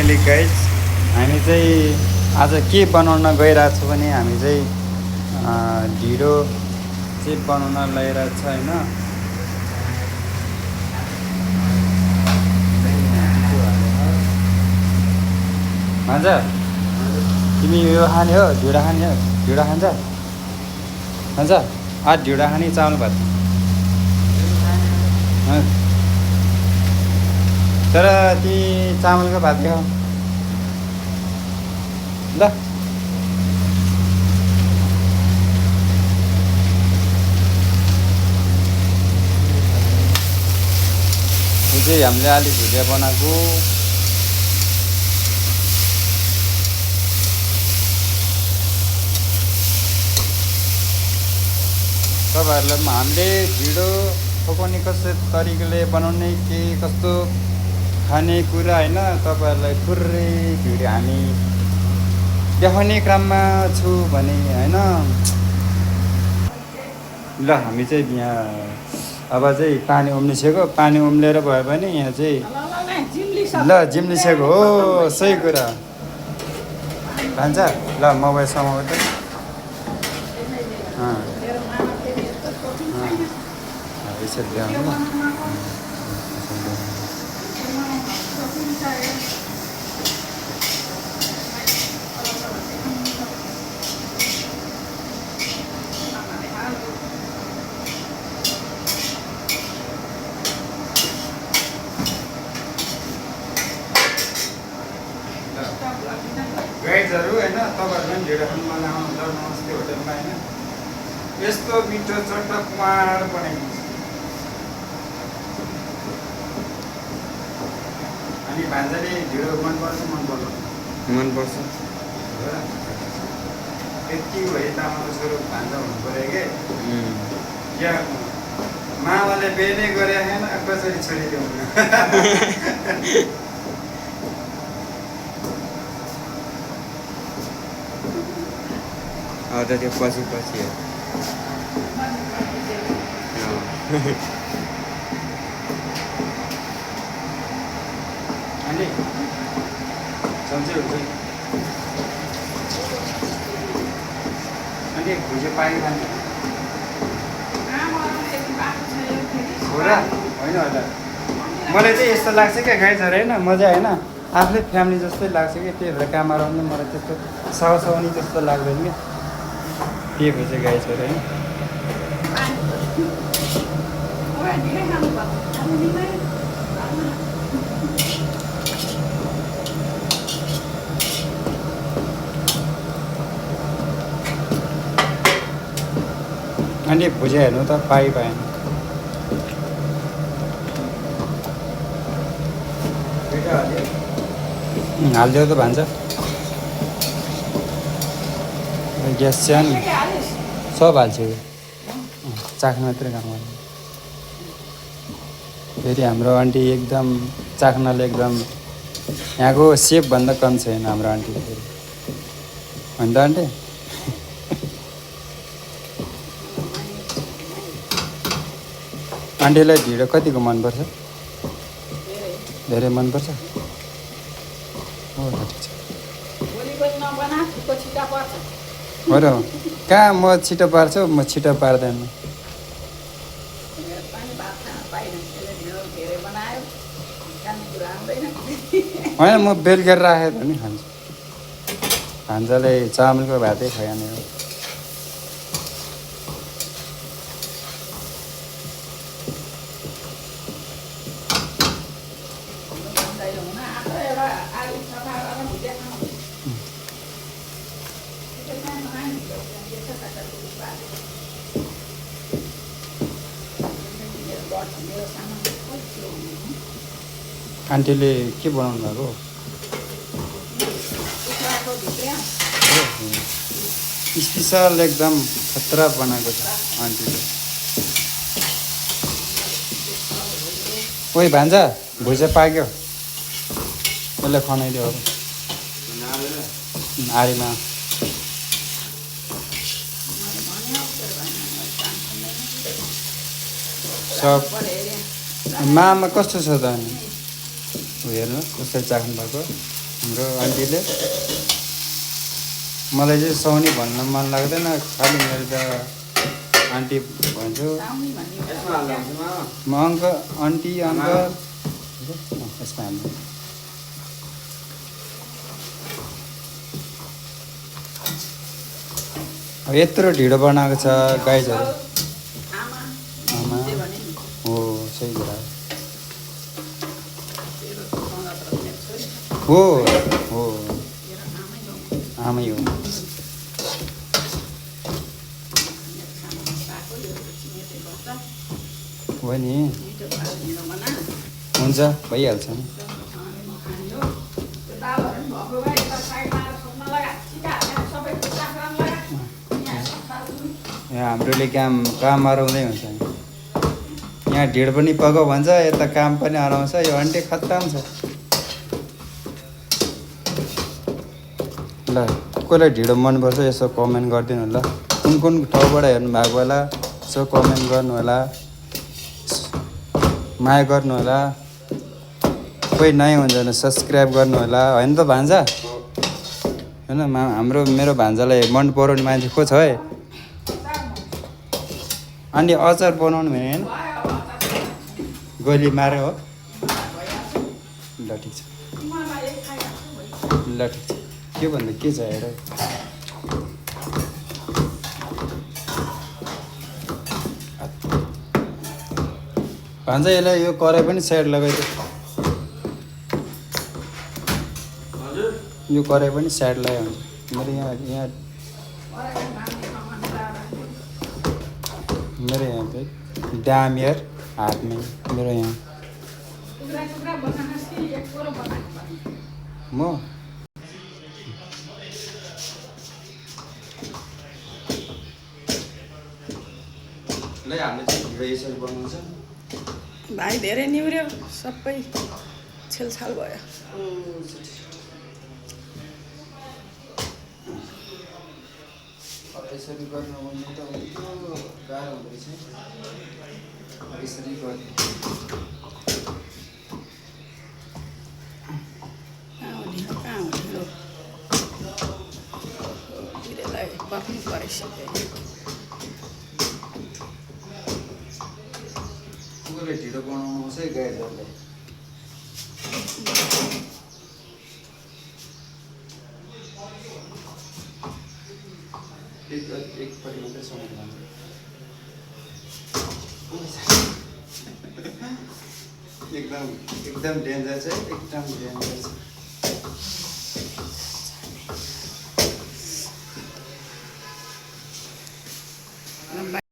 Finally guys हामी चाहिँ आज के बनाउन गइरहेको छौँ भने हामी चाहिँ ढिँडो चाहिँ बनाउन लगाइरहेको छ होइन। भन्छ तिमी यो खाने हो ढिँडो खाने हो ढिँडो खान्छ भन्छ आज ढिँडो खाने चामल भात तर ती चामलको भात खाऊ ल। यो चाहिँ हामीले आलु भुजिया बनाएको तपाईँहरूलाई पनि हामीले ढिँडो पकाउने कस्तो तरिकाले बनाउने के कस्तो खाने कुरा होइन तपाईँहरूलाई पुरै भिडियो हामी देखाउने क्रममा छु भने होइन। ल हामी चाहिँ यहाँ अब चाहिँ पानी उम्लिसक्यो पानी उम्लेर भयो भने यहाँ चाहिँ ल जिम्लिसक्यो हो सही कुरा भन्छ। ल मोबाइल समाउनु त यसरी ल्याउनु ल। गाइजहरू होइन तपाईँहरू पनि ढिँडो खानु मन आउनुहुन्छ नमस्ते होटलमा होइन। यस्तो मिठो चट्ट कुमार बनाइदिन्छ अनि भान्जाले ढिँडो मनपर्छ मनपर्छ यति भए तामाको छोरो भान्जा हुनु पऱ्यो क्या मामाले बेने गरे होइन कसरी छोडिदिउँ त त्यो पछि पछि हो अनि सन्चै हुन्छ अनि भुजे पानी खाने हो र होइन होला मलाई चाहिँ यस्तो लाग्छ क्या गाइजहरू होइन मजा होइन आफ्नै फ्यामिली जस्तै लाग्छ कि त्यही भएर काम आउनु मलाई त्यस्तो साउसाउने जस्तो लाग्दैन क्या के भन्छ गाइजहरू होइन। अनि भुजिया हेर्नु त पाएन हालिदियो त भन्छ ग्यास सानो सब हाल्छु चाख्नु मात्रै काम गर्नु। फेरि हाम्रो आन्टी एकदम चाख्नाले एकदम यहाँको सेफभन्दा कम छैन हाम्रो आन्टी फेरि होइन त आन्टी। आन्टीलाई ढिँडो कतिको मनपर्छ धेरै मनपर्छ हो र कहाँ म छिटो पार्छु म छिटो पार्दैन होइन म बेलुकेर राखेर पनि खान्छु भान्जाले चामलको भातै खाने हो। आन्टीले के बनाउनु भएको स्पेसल एकदम खतरा बनाएको छ आन्टीले। ओइ भान्जा भुजिया पाक्यो त्यसलाई खनाइदियो अरू आरीमा सब मामा कस्तो छ त अनि हेर्नु कसरी चाख्नु भएको हाम्रो आन्टीले मलाई चाहिँ साउनी भन्न मन लाग्दैन, खालि मेरो त आन्टी भन्छु म अङ्कल आन्टी अङ्कल यसमा हाल्नु। अब यत्रो ढिँडो बनाएको छ गाइजहरू। आमा हो सही कुरा हो हो आमै हो। हो नि हुन्छ भइहाल्छ नि। यहाँ हाम्रोले काम हराउँदै हुन्छ नि। यहाँ ढिँडो पनि पकाउ भन्छ, यता काम पनि हराउँछ। यो आन्टी खत्तम छ। ल कसलाई ढिँडो मनपर्छ यसो कमेन्ट गरिदिनु होला। कुन कुन ठाउँबाट हेर्नु भएको होला यसो कमेन्ट गर्नु होला, माया गर्नु होला। कोही नयाँ हुन्छ भने सब्सक्राइब गर्नु होला, होइन त भान्जा? होइन हाम्रो मेरो भान्जालाई मन पराउने मान्छे को छ है? अनि अचार बनाउनु भने होइन गोली मारे हो। ल ठिक छ, ल ठिक छ। के भन्दा के छ हेर। भान्जा यसलाई यो कराई पनि साइड लगाइदियो। यो कराई पनि साइड लगायो भने मेरो यहाँ चाहिँ डाम यार हाथ में मेरो यहाँ म ल हामीले चाहिँ ढिँडो यसरी बनाउँछ। भाइ धेरै निहुर्यो, सबै छेलछाल भयो। यसरी गर्नु भने त गाह्रो हुँदो रहेछ। यसरी गर्नु कहाँ हो ढिँडो ढिँडोलाई पक्नु परिसक्यो। कसले ढिँडो बनाउनु आउँछ है गाईहरूलाई। एकपट्टि मात्रै समय लाग्छ। एकदम डेन्जर छ, एकदम डेन्जर छ।